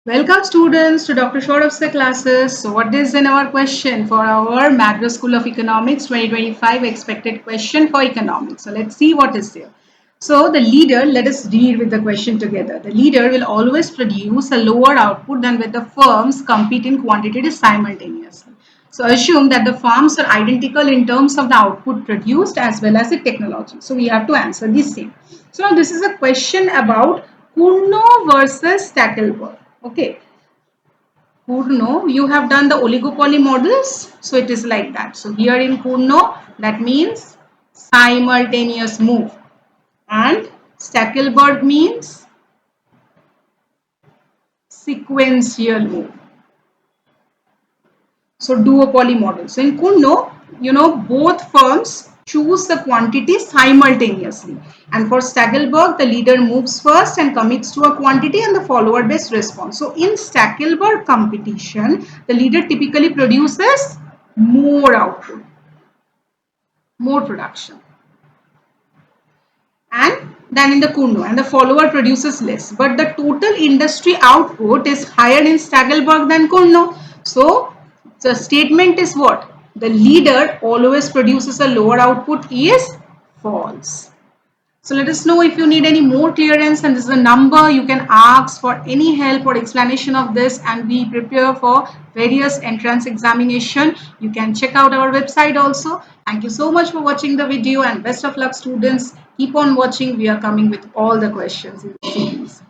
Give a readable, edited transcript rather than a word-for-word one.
Welcome students to Dr. Sourav Sir Classes. So what is in our question for our Madras School of Economics 2025 expected question for economics? So let's see what is there. So the leader, let us read with the question together. The leader will always produce a lower output than when the firms compete in quantity simultaneously. So assume that the firms are identical in terms of the output produced as well as the technology. So we have to answer the same. So now this is a question about Kuno versus Stackelberg. Okay, Kuno, you have done the oligopoly models. So it is like that. So here in Kuno, that means simultaneous move. And Stackelberg means sequential move. So duopoly model. So in Kuno, both firms choose the quantity simultaneously. And for Stackelberg, the leader moves first and commits to a quantity and the follower based response. So in Stackelberg competition, the leader typically produces more output, more production. And than in the Kuno, and the follower produces less. But the total industry output is higher in Stackelberg than Kuno. So the statement is what? The leader always produces a lower output is false. So let us know if you need any more clearance, and this is a number you can ask for any help or explanation of this, and we prepare for various entrance examination. You can check out our website also. Thank you so much for watching the video and best of luck students. Keep on watching. We are coming with all the questions in the series.